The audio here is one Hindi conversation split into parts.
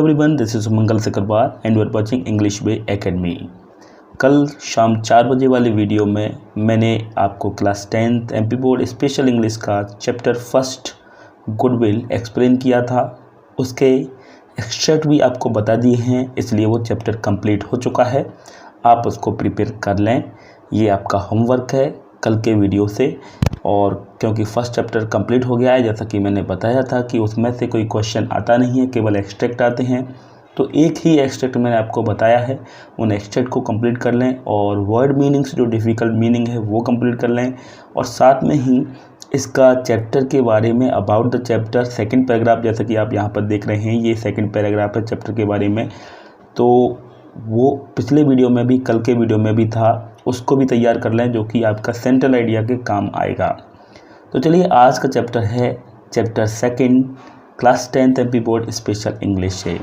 Everyone, this is Mangal Sakarwar and you are watching English Way Academy. कल शाम 4 बजे वाले वीडियो में मैंने आपको class 10th MP board special English का चैप्टर फर्स्ट गुडविल एक्सप्लेन किया था। उसके एक्सट्रैक्ट भी आपको बता दिए हैं, इसलिए वो चैप्टर कंप्लीट हो चुका है। आप उसको प्रिपेयर कर लें, ये आपका होमवर्क है कल के वीडियो से। और क्योंकि फर्स्ट चैप्टर कंप्लीट हो गया है, जैसा कि मैंने बताया था कि उसमें से कोई क्वेश्चन आता नहीं है, केवल एक्सट्रैक्ट आते हैं, तो एक ही एक्सट्रैक्ट मैंने आपको बताया है, उन एक्सट्रैक्ट को कंप्लीट कर लें और वर्ड मीनिंग्स जो डिफ़िकल्ट मीनिंग है वो कंप्लीट कर लें। और साथ में ही इसका चैप्टर के बारे में about the chapter second paragraph, जैसा कि आप यहाँ पर देख रहे हैं, ये सेकंड पैराग्राफ है चैप्टर के बारे में, तो वो पिछले वीडियो में भी कल के वीडियो में भी था, उसको भी तैयार कर लें, जो कि आपका सेंट्रल आइडिया के काम आएगा। तो चलिए, आज का चैप्टर है chapter second class 10th MP board special English से।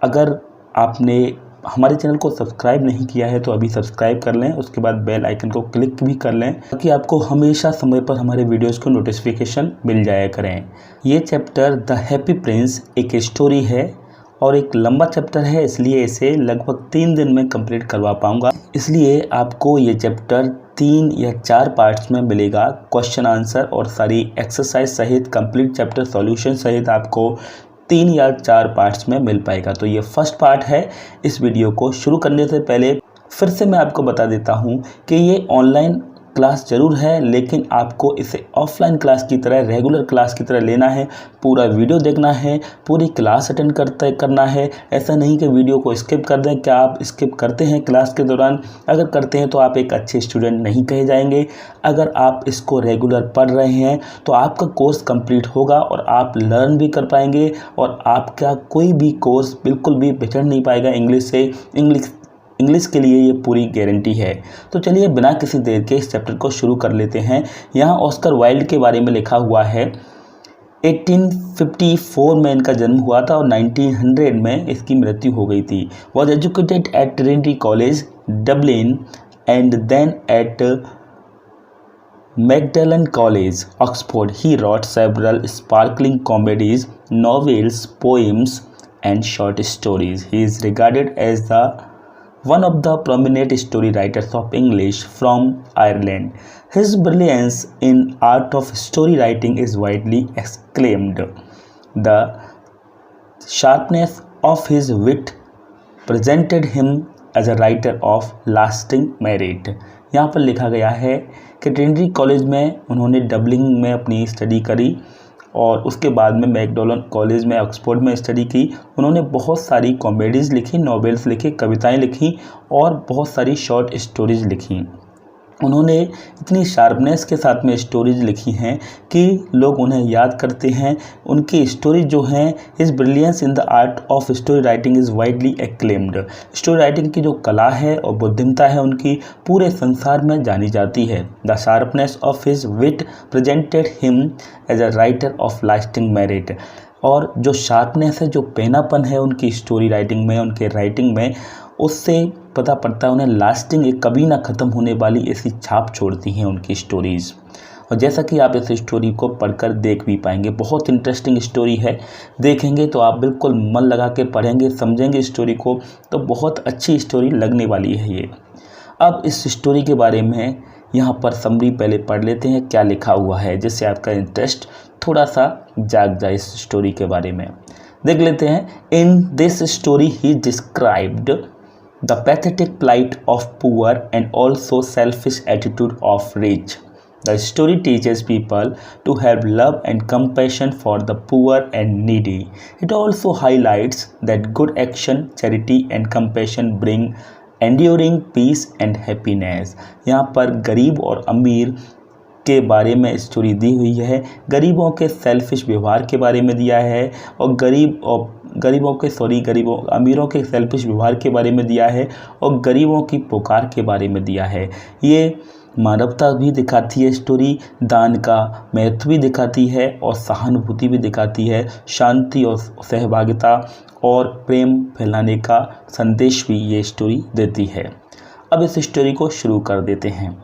अगर आपने हमारे चैनल को सब्सक्राइब नहीं किया है तो अभी सब्सक्राइब कर लें, उसके बाद बेल आइकन को क्लिक भी कर लें ताकि आपको हमेशा समय पर हमारे वीडियोस को नोटिफिकेशन मिल जाया करें। ये चैप्टर द हैप्पी प्रिंस एक स्टोरी है और एक लंबा चैप्टर है, इसलिए इसे लगभग 3 दिन में कंप्लीट करवा पाऊंगा। इसलिए आपको ये चैप्टर 3 या 4 पार्ट्स में मिलेगा, क्वेश्चन आंसर और सारी एक्सरसाइज सहित कंप्लीट चैप्टर सॉल्यूशन सहित आपको 3 या 4 पार्ट्स में मिल पाएगा। तो ये फर्स्ट पार्ट है। इस वीडियो को शुरू करने से पहले फिर से मैं आपको बता देता हूँ कि ये ऑनलाइन क्लास ज़रूर है, लेकिन आपको इसे ऑफलाइन क्लास की तरह, रेगुलर क्लास की तरह लेना है। पूरा वीडियो देखना है, पूरी क्लास अटेंड करना है। ऐसा नहीं कि वीडियो को स्किप कर दें। क्या आप स्किप करते हैं क्लास के दौरान? अगर करते हैं तो आप एक अच्छे स्टूडेंट नहीं कहे जाएंगे। अगर आप इसको रेगुलर पढ़ रहे हैं तो आपका कोर्स कंप्लीट होगा और आप लर्न भी कर पाएंगे और आपका कोई भी कोर्स बिल्कुल भी बिछड़ नहीं पाएगा इंग्लिश से। इंग्लिश के लिए ये पूरी गारंटी है। तो चलिए, बिना किसी देर के इस चैप्टर को शुरू कर लेते हैं। यहाँ ऑस्कर वाइल्ड के बारे में लिखा हुआ है। 1854 में इनका जन्म हुआ था और 1900 में इसकी मृत्यु हो गई थी। Was educated at Trinity College Dublin and then at Magdalen College, Oxford. He wrote several sparkling comedies, novels, poems, and short stories. He is regarded as one of the prominent story writers of English from Ireland. His brilliance in art of story writing is widely acclaimed. The sharpness of his wit presented him as a writer of lasting merit. यहाँ पर लिखा गया है कि ट्रिनिटी कॉलेज में उन्होंने डबलिन में अपनी स्टडी करी और उसके बाद में मैकडॉलन कॉलेज में ऑक्सफोर्ड में स्टडी की। उन्होंने बहुत सारी कॉमेडीज़ लिखी, नॉवेल्स लिखे, कविताएं लिखी और बहुत सारी शॉर्ट स्टोरीज़ लिखी। उन्होंने इतनी शार्पनेस के साथ में स्टोरीज लिखी हैं कि लोग उन्हें याद करते हैं। उनकी स्टोरी जो हैं, his brilliance in the art of story writing is widely acclaimed. Story writing की जो कला है और बुद्धिमत्ता है उनकी पूरे संसार में जानी जाती है। The sharpness of his wit presented him as a writer of lasting merit. और जो शार्पनेस है, जो पेनापन है उनकी स्टोरी राइटिंग में, उनके राइटिंग में, उससे पता पड़ता है उन्हें लास्टिंग, एक कभी ना ख़त्म होने वाली ऐसी छाप छोड़ती हैं उनकी स्टोरीज़। और जैसा कि आप इस स्टोरी को पढ़कर देख भी पाएंगे, बहुत इंटरेस्टिंग स्टोरी है। देखेंगे तो आप बिल्कुल मन लगा के पढ़ेंगे, समझेंगे स्टोरी को, तो बहुत अच्छी स्टोरी लगने वाली है ये। अब इस स्टोरी के बारे में यहाँ पर समरी पहले पढ़ लेते हैं, क्या लिखा हुआ है, जिससे आपका इंटरेस्ट थोड़ा सा जाग जाए इस स्टोरी के बारे में। देख लेते हैं। In this story he described the pathetic plight of poor and also selfish attitude of rich. The story teaches people to have love and compassion for the poor and needy. It also highlights that good action, charity and compassion bring enduring peace and happiness. यहाँ पर गरीब और अमीर के बारे में स्टोरी दी हुई है। गरीबों के सेल्फिश व्यवहार के बारे में दिया है और अमीरों के सेल्फिश व्यवहार के बारे में दिया है और गरीबों की पुकार के बारे में दिया है। ये मानवता भी दिखाती है स्टोरी, दान का महत्व भी दिखाती है और सहानुभूति भी दिखाती है, शांति और सहभागिता और प्रेम फैलाने का संदेश भी ये स्टोरी देती है। अब इस स्टोरी को शुरू कर देते हैं।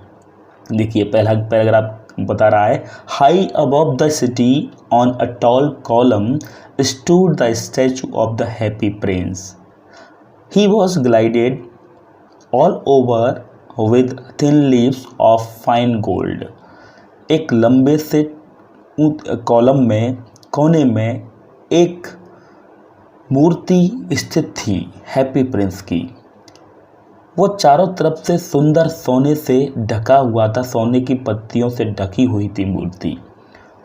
देखिए, पहला पैराग्राफ बता रहा है, high above the city on a tall column stood the statue of the happy prince. He was glided all over with thin leaves of fine gold. एक लंबे से कॉलम में कोने में एक मूर्ति स्थित थी हैप्पी प्रिंस की। वो चारों तरफ से सुंदर सोने से ढका हुआ था, सोने की पत्तियों से ढकी हुई थी मूर्ति।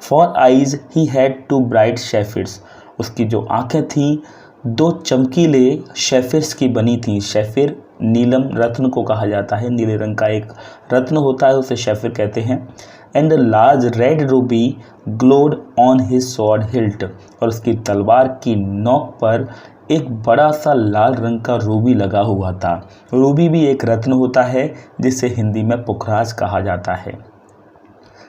For eyes he had two bright sapphires, उसकी जो आंखें थीं दो चमकीले शेफिर्स की बनी थी। शेफिर नीलम रत्न को कहा जाता है, नीले रंग का एक रत्न होता है, उसे शेफिर कहते हैं। And large red Ruby glowed on his sword hilt, और उसकी तलवार की नोक पर एक बड़ा सा लाल रंग का रूबी लगा हुआ था। रूबी भी एक रत्न होता है जिसे हिंदी में पुखराज कहा जाता है।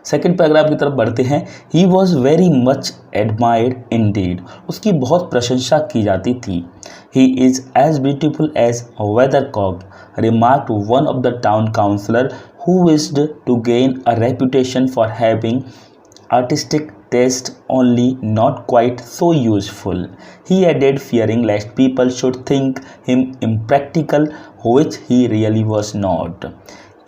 सेकंड पैराग्राफ की तरफ बढ़ते हैं। He was very much admired indeed, उसकी बहुत प्रशंसा की जाती थी। He is as beautiful as weathercock, remarked one of the town councillor who wished to gain a reputation for having artistic taste only not quite so useful. He added, fearing lest people should think him impractical, which he really was not.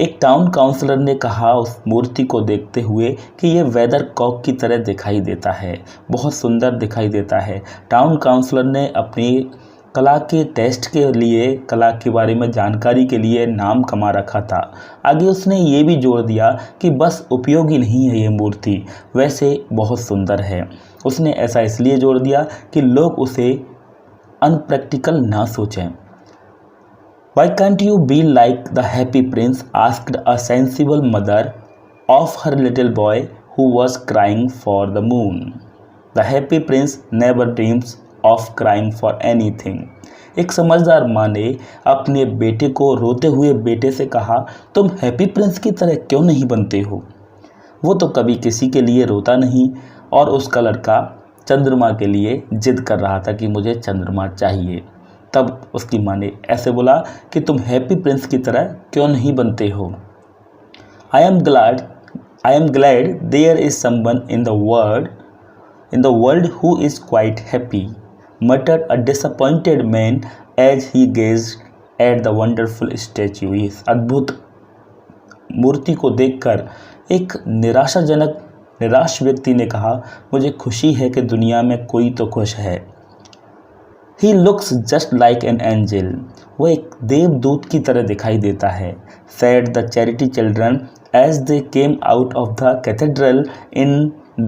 एक टाउन काउंसलर ने कहा उस मूर्ति को देखते हुए कि ये वेदर कॉक की तरह दिखाई देता है, बहुत सुंदर दिखाई देता है। टाउन काउंसलर ने अपनी कला के टेस्ट के लिए, कला के बारे में जानकारी के लिए नाम कमा रखा था। आगे उसने ये भी जोड़ दिया कि बस उपयोगी नहीं है ये मूर्ति, वैसे बहुत सुंदर है। उसने ऐसा इसलिए जोड़ दिया कि लोग उसे अनप्रैक्टिकल ना सोचें। Why can't you be like the happy prince? asked a sensible mother of her little boy who was crying for the moon. The happy prince never dreams of crying for anything. एक समझदार माँ ने अपने बेटे को रोते हुए बेटे से कहा, तुम हैप्पी प्रिंस की तरह क्यों नहीं बनते हो? वो तो कभी किसी के लिए रोता नहीं। और उसका लड़का चंद्रमा के लिए जिद कर रहा था कि मुझे चंद्रमा चाहिए। तब उसकी माँ ने ऐसे बोला कि तुम हैप्पी प्रिंस की तरह क्यों नहीं बनते हो? I am glad there is someone in the world who is quite happy, muttered a disappointed man as he gazed at the wonderful statue. इस अद्भुत मूर्ति को देखकर एक निराश व्यक्ति ने कहा, मुझे खुशी है कि दुनिया में कोई तो खुश है। He looks just like an angel. वो एक देवदूत की तरह दिखाई देता है। Said the charity children as they came out of the cathedral in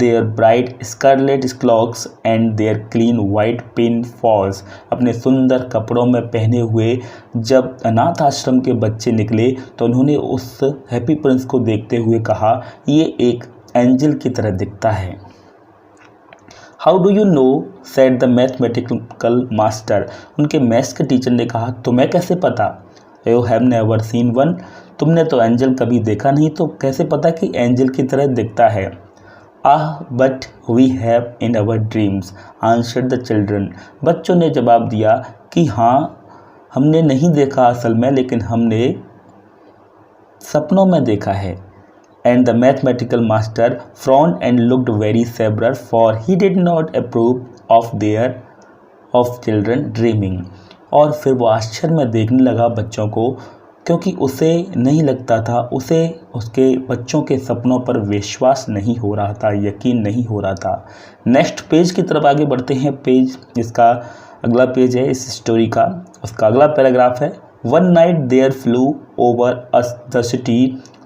their bright scarlet cloaks and their clean white pinafores. अपने सुंदर कपड़ों में पहने हुए जब अनाथ आश्रम के बच्चे निकले तो उन्होंने उस हैप्पी प्रिंस को देखते हुए कहा, ये एक एंजल की तरह दिखता है। How do you know? said the mathematical master. उनके मैथ्स के टीचर ने कहा, तुम्हें कैसे पता? You have never seen one. तुमने तो एंजल कभी देखा नहीं, तो कैसे पता कि एंजल की तरह दिखता है? But we have in our dreams, answered the children. बच्चों ने जवाब दिया कि हाँ, हमने नहीं देखा असल में, लेकिन हमने सपनों में देखा है। And the mathematical master frowned and looked very severe, for he did not approve of children dreaming. और फिर वो आश्चर्य में देखने लगा बच्चों को, क्योंकि उसे नहीं लगता था, उसे उसके बच्चों के सपनों पर विश्वास नहीं हो रहा था, यकीन नहीं हो रहा था। नेक्स्ट पेज की तरफ आगे बढ़ते हैं। पेज इसका अगला पेज है इस स्टोरी का, उसका अगला पैराग्राफ है। One night there flew over the city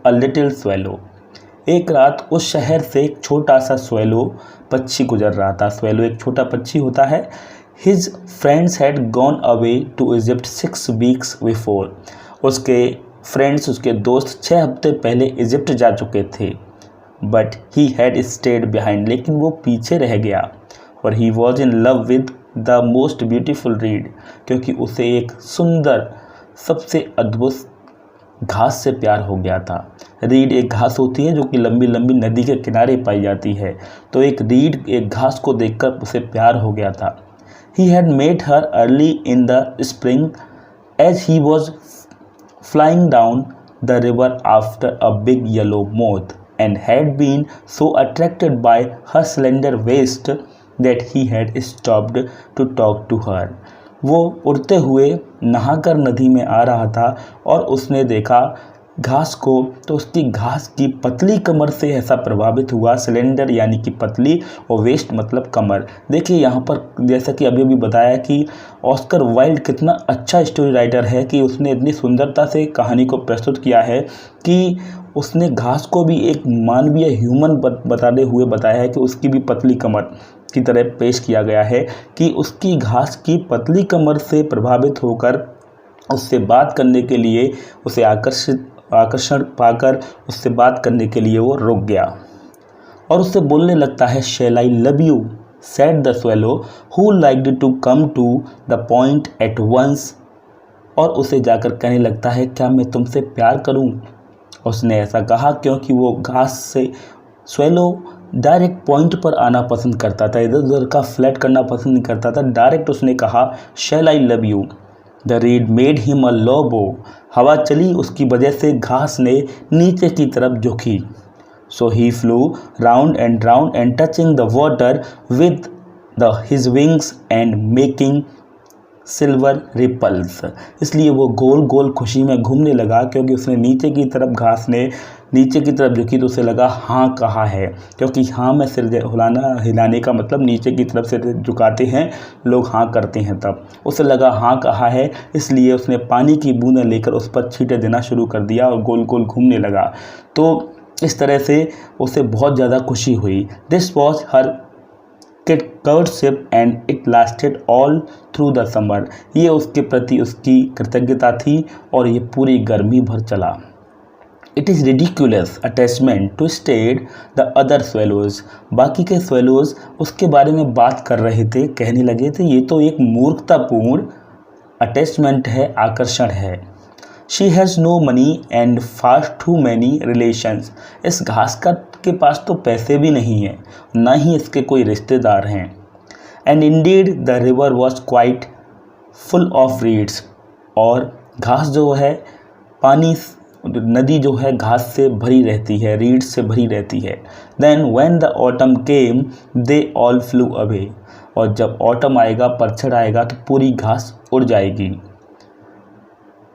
a little swallow. एक रात उस शहर से एक छोटा सा swallow पक्षी गुजर रहा था। swallow एक छोटा पक्षी होता है। His friends had gone away to Egypt 6 weeks before. उसके फ्रेंड्स, उसके दोस्त 6 हफ्ते पहले इजिप्ट जा चुके थे। But he had stayed behind. लेकिन वो पीछे रह गया। और he was in love with the most beautiful reed. क्योंकि उसे एक सुंदर, सबसे अद्भुत घास से प्यार हो गया था। रीड एक घास होती है जो कि लंबी लंबी नदी के किनारे पाई जाती है। तो एक रीड, एक घास को देखकर उसे प्यार हो गया था। He had met her early in the spring as he was flying down the river after a big yellow moth and had been so attracted by her slender waist that he had stopped to talk to her. वो उड़ते हुए नहाकर नदी में आ रहा था और उसने देखा घास को, तो उसकी घास की पतली कमर से ऐसा प्रभावित हुआ, सिलेंडर यानी कि पतली और वेस्ट मतलब कमर। देखिए यहाँ पर जैसा कि अभी बताया कि ऑस्कर वाइल्ड कितना अच्छा स्टोरी राइटर है कि उसने इतनी सुंदरता से कहानी को प्रस्तुत किया है कि उसने घास को भी एक मानवीय ह्यूमन बताते हुए बताया है कि उसकी भी पतली कमर की तरह पेश किया गया है कि उसकी घास की पतली कमर से प्रभावित होकर उससे बात करने के लिए उसे आकर्षण पाकर उससे बात करने के लिए वो रुक गया और उससे बोलने लगता है, shall I love you, said the swallow who liked to come to the point at once. और उसे जाकर कहने लगता है, क्या मैं तुमसे प्यार करूं। उसने ऐसा कहा क्योंकि वो घास से स्वेलो डायरेक्ट पॉइंट पर आना पसंद करता था, इधर उधर का फ्लैट करना पसंद नहीं करता था। डायरेक्ट उसने कहा, shall I love you. The reed made him a low bow. हवा चली, उसकी वजह से घास ने नीचे की तरफ झुकी। So he flew round and touching the water with his wings and making silver ripples. इसलिए वो गोल गोल खुशी में घूमने लगा क्योंकि उसने नीचे की तरफ, घास ने नीचे की तरफ झुकी तो उसे लगा हाँ कहा है, क्योंकि हाँ में सिर हिलाने का मतलब नीचे की तरफ से झुकाते हैं लोग, हाँ करते हैं, तब उसे लगा हाँ कहा है। इसलिए उसने पानी की बूंदें लेकर उस पर छींटे देना शुरू कर दिया और गोल गोल घूमने लगा। तो इस तरह से उसे बहुत ज़्यादा खुशी हुई। This was her courtship and it lasted all through the summer। ये उसके प्रति उसकी कृतज्ञता थी और ये पूरी गर्मी भर चला। It is ridiculous attachment to state the other swallows। बाकी के swallows उसके बारे में बात कर रहे थे, कहने लगे थे ये तो एक मूर्खतापूर्ण अटैचमेंट है, आकर्षण है। She has no money and far too many relations। इस घास के पास तो पैसे भी नहीं हैं, ना ही इसके कोई रिश्तेदार हैं। And indeed the river was quite full of reeds। और घास जो है, पानी नदी जो है घास से भरी रहती है, रीड्स से भरी रहती है। Then when the autumn came they all flew away। और जब ऑटम आएगा, पतझड़ आएगा, तो पूरी घास उड़ जाएगी।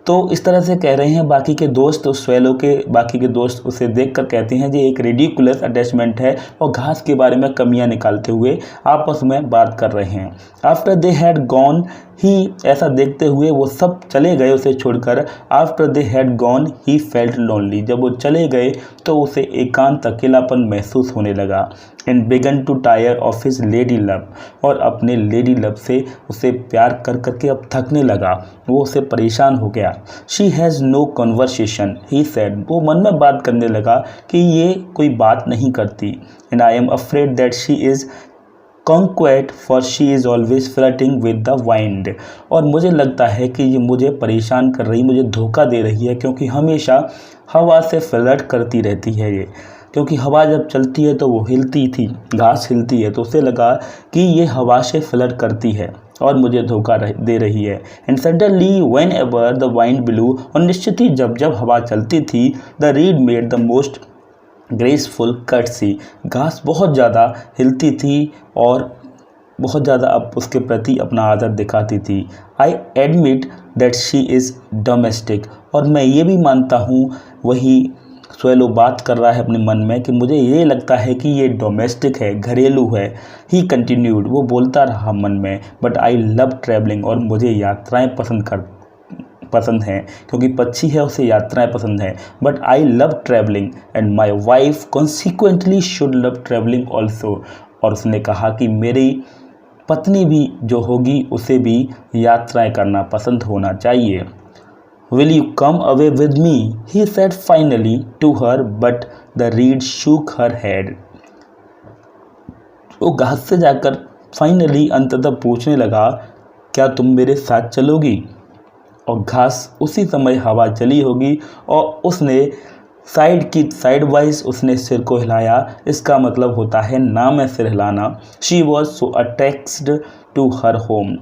तो इस तरह से कह रहे हैं बाकी के दोस्त, उस स्वेलो के बाकी के दोस्त उसे देखकर कहते हैं जी एक रिडिकुलस अटैचमेंट है, और घास के बारे में कमियां निकालते हुए आपस में बात कर रहे हैं। आफ्टर दे हैड गॉन ही, ऐसा देखते हुए वो सब चले गए उसे छोड़कर। After they had gone he felt lonely. जब वो चले गए तो उसे एकांत अकेलापन महसूस होने लगा। And began to tire of his lady love. और अपने लेडी लव से उसे प्यार कर करके अब थकने लगा, वो उसे परेशान हो गया। She has no conversation he said. वो मन में बात करने लगा कि ये कोई बात नहीं करती। And I am afraid that she is coquette for she is always flirting with the wind. और मुझे लगता है कि ये मुझे परेशान कर रही, मुझे धोखा दे रही है, क्योंकि हमेशा हवा से फ्लर्ट करती रहती है ये। क्योंकि हवा जब चलती है तो वो हिलती थी, घास हिलती है, तो उसे लगा कि ये हवा से फ्लर्ट करती है और मुझे धोखा दे रही है। And suddenly when ever the wind blue. और निश्चित ही जब जब हवा चलती थी, the reed made the most graceful courtesy. घास बहुत ज़्यादा हिलती थी और बहुत ज़्यादा अब उसके प्रति अपना आदर दिखाती थी। I admit that she is domestic. और मैं ये भी मानता हूँ, वही स्वेलो बात कर रहा है अपने मन में, कि मुझे ये लगता है कि ये डोमेस्टिक है, घरेलू है। ही कंटिन्यूड, वो बोलता रहा मन में, बट आई लव ट्रैवलिंग। और मुझे यात्राएं पसंद हैं, क्योंकि पक्षी है उसे यात्राएं पसंद हैं। But I love travelling and my wife consequently should love travelling also. और उसने कहा कि मेरी पत्नी भी जो होगी उसे भी यात्राएं करना पसंद होना चाहिए। Will you come away with me? He said finally to her, but the reed shook her head। वो घास से जाकर फाइनली अंततः पूछने लगा, क्या तुम मेरे साथ चलोगी? और घास उसी समय हवा चली होगी और उसने साइड वाइज उसने सिर को हिलाया। इसका मतलब होता है ना में सिर हिलाना। She was so attached to her home.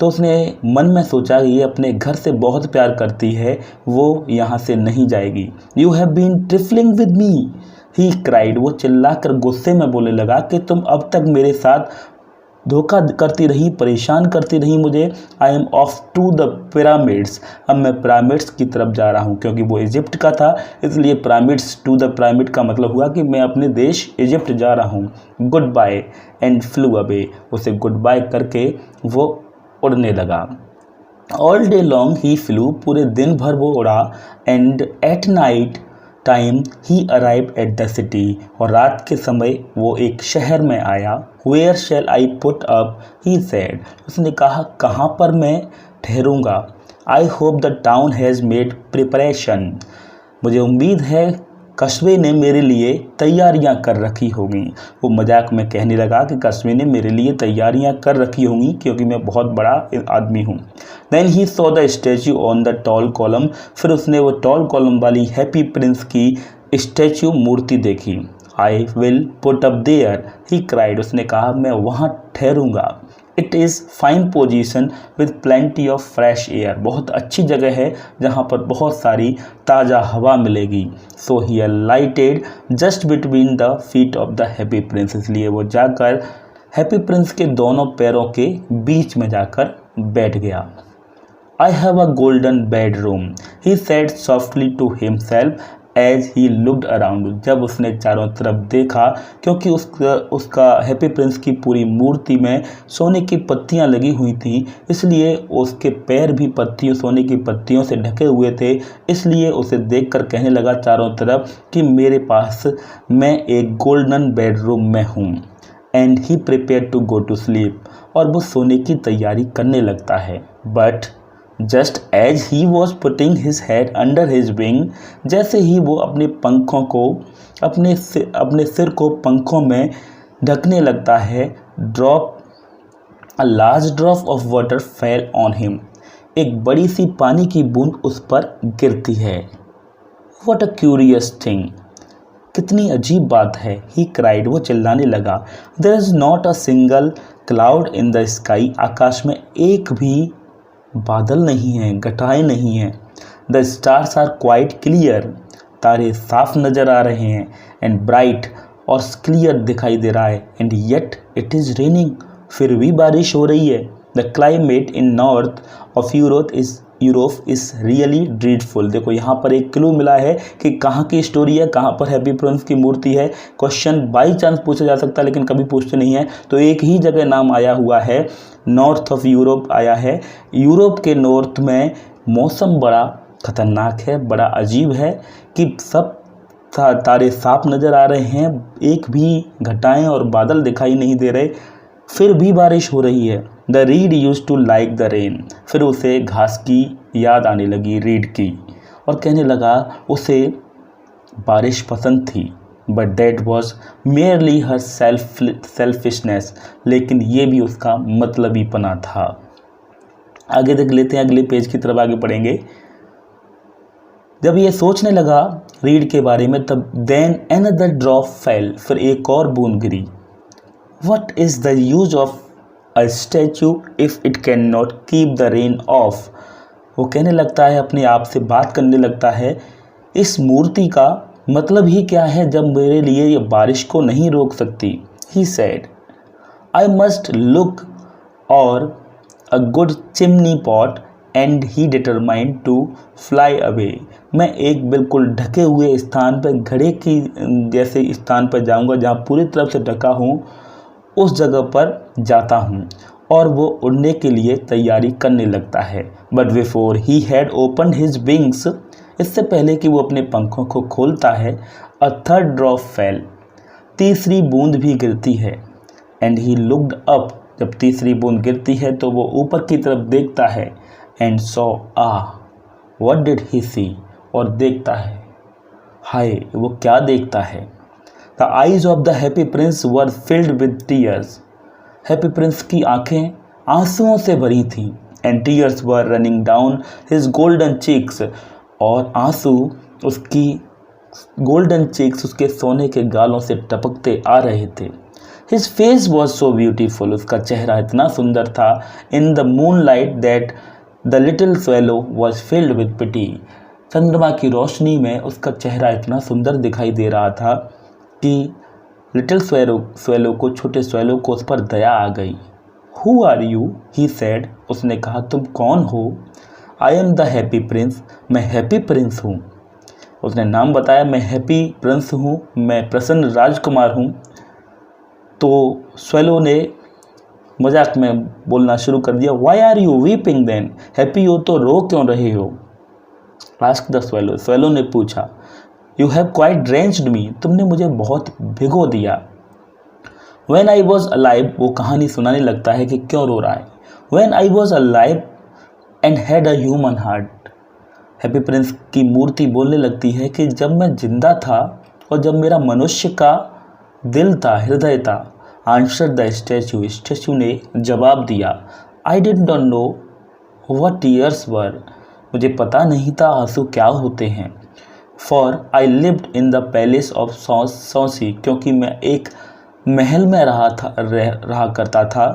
तो उसने मन में सोचा ये अपने घर से बहुत प्यार करती है, वो यहाँ से नहीं जाएगी। You have been trifling with me he cried. वो चिल्लाकर गुस्से में बोलने लगा कि तुम अब तक मेरे साथ धोखा करती रही, परेशान करती रही मुझे। I am off to the pyramids, अब मैं पिरामिड्स की तरफ जा रहा हूँ, क्योंकि वो इजिप्ट का था इसलिए पिरामिड्स टू द पिरामिड का मतलब हुआ कि मैं अपने देश इजिप्ट जा रहा हूँ। Goodbye and flew away, उसे गुड बाय करके वो उड़ने लगा। All day long he flew, पूरे दिन भर वो उड़ा। And at night time he arrive at the city, और रात के समय वो एक शहर में आया। Where shall I put up, he said, उसने कहा कहाँ पर मैं ठहरूंगा। I hope the town has made preparation, मुझे उम्मीद है कस्बे ने मेरे लिए तैयारियां कर रखी होंगी। वो मजाक में कहने लगा कि कस्बे ने मेरे लिए तैयारियां कर रखी होंगी क्योंकि मैं बहुत बड़ा आदमी हूँ। Then he saw the statue on the tall column, फिर उसने वो टॉल कॉलम वाली हैप्पी प्रिंस की स्टैचू मूर्ति देखी। I will put up there, he cried, उसने कहा मैं वहाँ ठहरूंगा। It is fine position with plenty of fresh air, बहुत अच्छी जगह है जहाँ पर बहुत सारी ताज़ा हवा मिलेगी। So he lighted just between the feet of the happy prince, इसलिए वो जाकर हैप्पी प्रिंस के दोनों पैरों के बीच में जाकर बैठ गया। I have a golden bedroom, he said softly to himself as he looked around, जब उसने चारों तरफ देखा, क्योंकि उसका हैप्पी प्रिंस की पूरी मूर्ति में सोने की पत्तियां लगी हुई थी, इसलिए उसके पैर भी पत्तियों सोने की पत्तियों से ढके हुए थे। इसलिए उसे देखकर कहने लगा चारों तरफ कि मेरे पास मैं एक गोल्डन बेडरूम में हूँ। And he prepare to go to sleep, और वो सोने की तैयारी करने लगता है। But just as he was putting his head under his wing, जैसे ही वो अपने पंखों को अपने सिर को पंखों में ढकने लगता है, a large drop of water fell on him, एक बड़ी सी पानी की बूंद उस पर गिरती है। व्हाट अ क्यूरियस थिंग, कितनी अजीब बात है। ही क्राइड, वो चिल्लाने लगा। There is not a single cloud in the sky, आकाश में एक भी बादल नहीं हैं, घटाएं नहीं हैं। The stars are quite clear, तारे साफ नज़र आ रहे हैं। एंड ब्राइट, और क्लियर दिखाई दे रहा है। And yet it is raining, फिर भी बारिश हो रही है। The climate in north of Europe is really dreadful, देखो यहाँ पर एक क्लू मिला है कि कहाँ की स्टोरी है, कहाँ पर हैप्पी प्रिंस की मूर्ति है। क्वेश्चन बाई चांस पूछा जा सकता है लेकिन कभी पूछते नहीं है, तो एक ही जगह नाम आया हुआ है, नॉर्थ ऑफ यूरोप आया है। यूरोप के नॉर्थ में मौसम बड़ा खतरनाक है, बड़ा अजीब है कि सब तारे साफ नज़र आ रहे हैं, एक भी घटाएं और बादल दिखाई नहीं दे रहे, फिर भी बारिश हो रही है। The reed used to like the rain, फिर उसे घास की याद आने लगी, रीड की, और कहने लगा उसे बारिश पसंद थी। But that was merely her selfishness, लेकिन ये भी उसका मतलबीपना था। आगे देख लेते हैं, अगले पेज की तरफ आगे पढ़ेंगे। जब ये सोचने लगा रीड के बारे में, तब देन अनदर ड्रॉप फेल, फिर एक और बूंद गिरी। What is the use of a statue if it can not keep the rain off, वो कहने लगता है, अपने आप से बात करने लगता है, इस मूर्ति का मतलब ही क्या है जब मेरे लिए ये बारिश को नहीं रोक सकती। He said I must look for a good chimney pot and he determined to fly away, मैं एक बिल्कुल ढके हुए स्थान पर, घड़े की जैसे स्थान पर जाऊंगा जहाँ पूरी तरफ से ढका हूँ, उस जगह पर जाता हूँ, और वो उड़ने के लिए तैयारी करने लगता है। But before he had open his wings, इससे पहले कि वो अपने पंखों को खोलता है, अ थर्ड ड्रॉप फेल, तीसरी बूंद भी गिरती है। एंड ही लुक्ड अप, जब तीसरी बूंद गिरती है तो वो ऊपर की तरफ देखता है। And saw what did he see, और देखता है, हाय वो क्या देखता है। The eyes of the happy prince were filled with tears, happy prince की आंखें आंसुओं से भरी थीं। And tears were running down his golden cheeks, और आंसू उसकी गोल्डन चीक्स, उसके सोने के गालों से टपकते आ रहे थे। His face was so beautiful, उसका चेहरा इतना सुंदर था। In the moonlight that the little swallow was filled with pity, चंद्रमा की रोशनी में उसका चेहरा इतना सुंदर दिखाई दे रहा था कि लिटिल स्वेलो को, छोटे स्वेलो को उस पर दया आ गई। Who are you, he said, उसने कहा तुम कौन हो। I am the happy prince, मैं हैप्पी प्रिंस हूँ। उसने नाम बताया, मैं हैप्पी प्रिंस हूँ, मैं प्रसन्न राजकुमार हूँ। तो स्वेलो ने मजाक में बोलना शुरू कर दिया, why are you weeping then, happy हो तो रो क्यों रहे हो। आस्क द स्वेलो, स्वेलो ने पूछा। यू हैव क्वाइट ड्रेंच्ड मी, तुमने मुझे बहुत भिगो दिया। व्हेन आई वॉज अलाइव, वो कहानी सुनाने लगता है कि क्यों रो रहा है। When I was alive and had a human heart, happy prince की मूर्ति बोलने लगती है कि जब मैं जिंदा था और जब मेरा मनुष्य का दिल था, हृदय था। आंसर द स्टैचू, स्टैचू ने जवाब दिया। I did not know what tears were, मुझे पता नहीं था आंसू क्या होते हैं। For I lived in the palace of सौसी, क्योंकि मैं एक महल में रहा करता था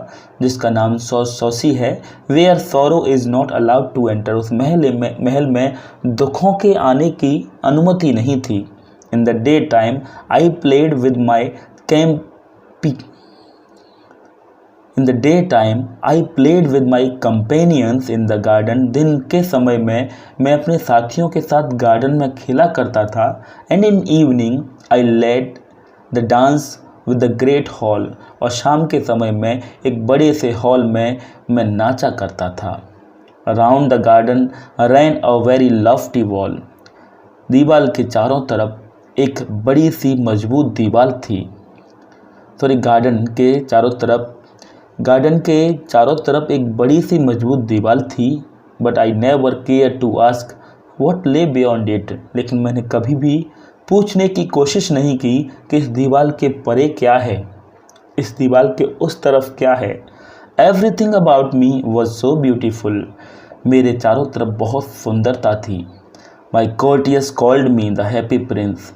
जिसका नाम सौसी है। Where sorrow is not allowed to enter, उस महल में दुखों के आने की अनुमति नहीं थी। In the day time I played with my in the day time I played with my companions in the garden, दिन के समय में मैं अपने साथियों के साथ गार्डन में खेला करता था। And in evening I led the dance with the great hall, और शाम के समय में एक बड़े से हॉल में मैं नाचा करता था। Around the garden ran a very lofty wall, दीवार के चारों तरफ एक बड़ी सी मजबूत दीवार थी। गार्डन के चारों तरफ एक बड़ी सी मजबूत दीवार थी। But I never care to ask what lay beyond it, लेकिन मैंने कभी भी पूछने की कोशिश नहीं की कि इस दीवार के परे क्या है, इस दीवार के उस तरफ क्या है। Everything about me was so beautiful, मेरे चारों तरफ बहुत सुंदरता थी। My courtiers called me the happy prince,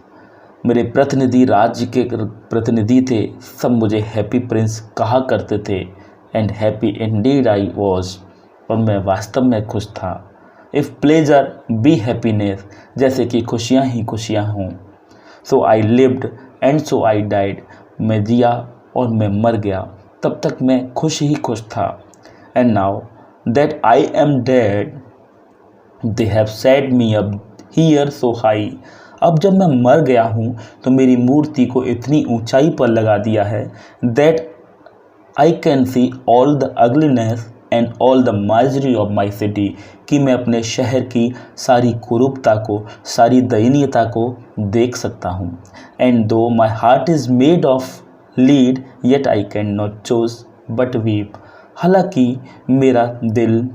मेरे प्रतिनिधि, राज्य के प्रतिनिधि थे, सब मुझे हैप्पी प्रिंस कहा करते थे। And happy Indeed I was, और मैं वास्तव में खुश था। इफ़ प्लेजर बी हैप्पीनेस, जैसे कि खुशियाँ ही खुशियाँ हों। So I lived and so I died, मैं जिया और मैं मर गया, तब तक मैं खुश ही खुश था। And now that I am dead they have set me up here so high, अब जब मैं मर गया हूँ तो मेरी मूर्ति को इतनी ऊंचाई पर लगा दिया है। That I can see all the ugliness and all the misery of my city, कि मैं अपने शहर की सारी कुरूपता को, सारी दयनीयता को देख सकता हूँ। एंड दो my heart is made of lead yet I can not choose but weep, हालांकि मेरा दिल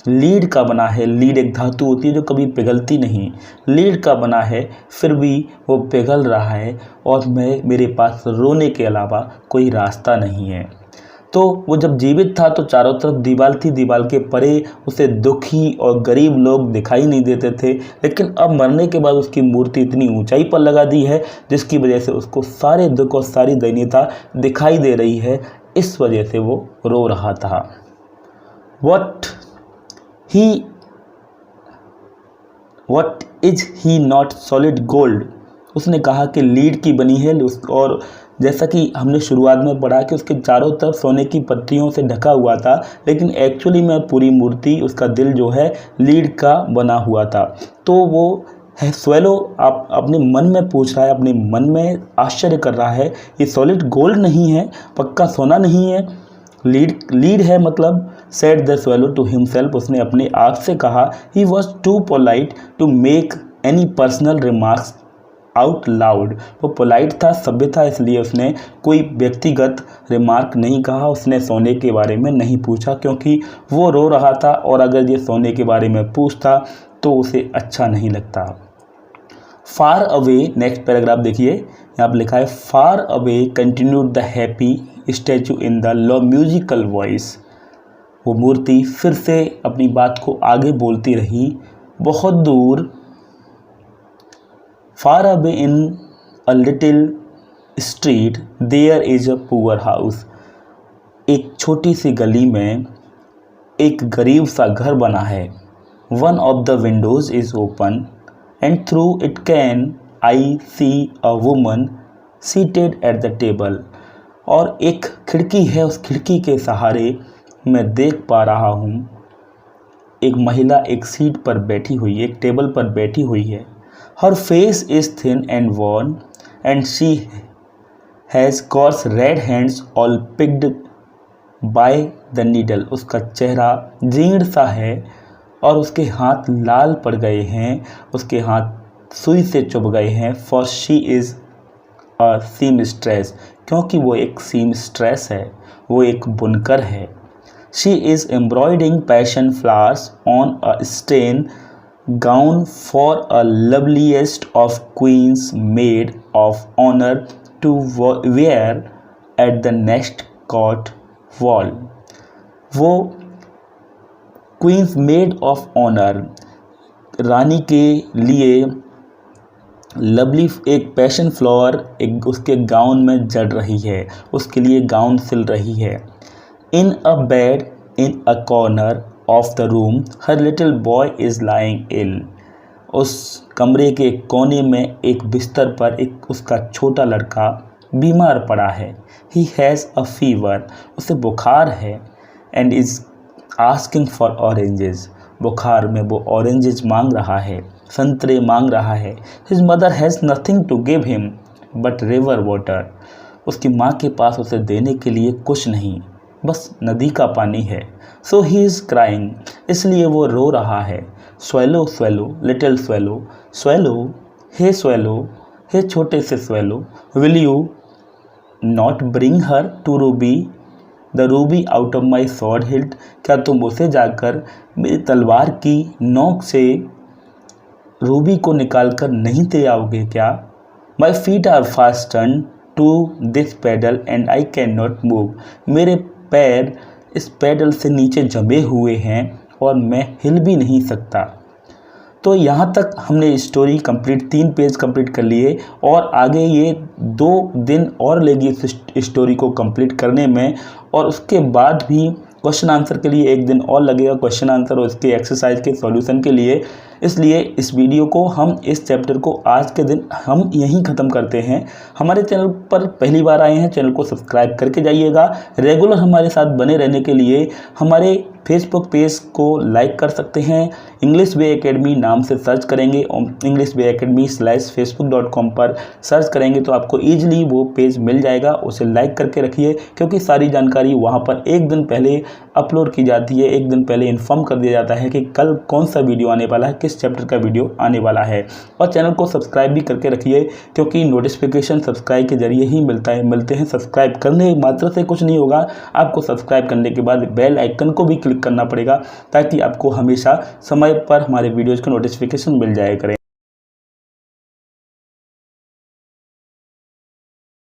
लीड का बना है। लीड एक धातु होती है जो कभी पिघलती नहीं, लीड का बना है, फिर भी वो पिघल रहा है और मेरे पास रोने के अलावा कोई रास्ता नहीं है। तो वो जब जीवित था तो चारों तरफ दीवार थी, दीवार के परे उसे दुखी और गरीब लोग दिखाई नहीं देते थे, लेकिन अब मरने के बाद उसकी मूर्ति इतनी ऊंचाई पर लगा दी है जिसकी वजह से उसको सारे दुख और सारी दयनीयता दिखाई दे रही है। इस वजह से वो रो रहा था। What is he not solid gold, उसने कहा कि लीड की बनी है, और जैसा कि हमने शुरुआत में पढ़ा कि उसके चारों तरफ सोने की पत्तियों से ढका हुआ था, लेकिन एक्चुअली में पूरी मूर्ति, उसका दिल जो है लीड का बना हुआ था। तो वो है स्वेलो आप अपने मन में पूछ रहा है, अपने मन में आश्चर्य कर रहा है, ये सॉलिड गोल्ड नहीं है, पक्का सोना नहीं है, लीड है मतलब। Said the swallow to himself, उसने अपने आप से कहा। He was too polite to make any personal remarks out loud, वो पोलाइट था, सभ्य था, इसलिए उसने कोई व्यक्तिगत रिमार्क नहीं कहा, उसने सोने के बारे में नहीं पूछा क्योंकि वो रो रहा था, और अगर ये सोने के बारे में पूछता तो उसे अच्छा नहीं लगता। फार अवे, नेक्स्ट पैराग्राफ देखिए, यहाँ पर लिखा है far away continued the happy statue in the low musical voice, वो मूर्ति फिर से अपनी बात को आगे बोलती रही। बहुत दूर, far away in a little street there is a poor house, एक छोटी सी गली में एक गरीब सा घर बना है। One of the windows is open and through it can I see a woman seated at the table, और एक खिड़की है, उस खिड़की के सहारे मैं देख पा रहा हूँ एक महिला एक सीट पर बैठी हुई है, एक टेबल पर बैठी हुई है। Her face is thin and worn and she has coarse red hands all pricked by the needle. उसका चेहरा जीर्ण सा है और उसके हाथ लाल पड़ गए हैं, उसके हाथ सुई से चुभ गए हैं। For she is a seamstress, क्योंकि वो एक सीमस्ट्रेस है, वो एक बुनकर है। She is embroidering passion flowers on a satin gown for a loveliest of queens maid of honor to wear at the next court wall। वो क्वींस मेड ऑफ ऑनर, रानी के लिए लवली एक पैशन फ्लावर एक उसके गाउन में जड़ रही है, उसके लिए गाउन सिल रही है। In a bed in a corner of the room her little boy is lying ill. उस कमरे के कोने में एक बिस्तर पर एक उसका छोटा लड़का बीमार पड़ा है। ही हैज़ अ फीवर, उसे बुखार है। And is asking for oranges, बुखार में वो ऑरेंजेस मांग रहा है, संतरे मांग रहा है। His mother has nothing to give him but river water, उसकी माँ के पास उसे देने के लिए कुछ नहीं, बस नदी का पानी है। सो ही इज़ क्राइंग, इसलिए वो रो रहा है। Swallow swallow little swallow, swallow, हे छोटे से swallow, will you not bring her to ruby the ruby out of my sword hilt, क्या तुम उसे जाकर मेरी तलवार की नोक से रूबी को निकाल कर नहीं दे आओगे क्या? My feet are fasten to this pedal and I cannot move, मेरे पैर इस पैडल से नीचे जमे हुए हैं और मैं हिल भी नहीं सकता। तो यहाँ तक हमने स्टोरी कंप्लीट, 3 पेज कंप्लीट कर लिए और आगे ये 2 दिन और लेगी इस स्टोरी को कंप्लीट करने में, और उसके बाद भी क्वेश्चन आंसर के लिए 1 दिन और लगेगा, क्वेश्चन आंसर और इसके एक्सरसाइज के सॉल्यूशन के लिए। इसलिए इस वीडियो को हम, इस चैप्टर को आज के दिन हम यहीं ख़त्म करते हैं। हमारे चैनल पर पहली बार आए हैं, चैनल को सब्सक्राइब करके जाइएगा। रेगुलर हमारे साथ बने रहने के लिए हमारे फेसबुक पेज को लाइक कर सकते हैं। इंग्लिश वे एकेडमी नाम से सर्च करेंगे, इंग्लिश वे एकेडमी /facebook.com पर सर्च करेंगे तो आपको ईजिली वो पेज मिल जाएगा। उसे लाइक करके रखिए, क्योंकि सारी जानकारी वहाँ पर 1 दिन पहले अपलोड की जाती है। 1 दिन पहले इन्फॉर्म कर दिया जाता है कि कल कौन सा वीडियो आने वाला है, किस चैप्टर का वीडियो आने वाला है। और चैनल को सब्सक्राइब भी करके रखिए, क्योंकि नोटिफिकेशन सब्सक्राइब के जरिए ही मिलते हैं। सब्सक्राइब करने मात्र से कुछ नहीं होगा, आपको सब्सक्राइब करने के बाद बेल आइकन को भी क्लिक करना पड़ेगा, ताकि आपको हमेशा समय पर हमारे वीडियोज़ का नोटिफिकेशन मिल जाया करें।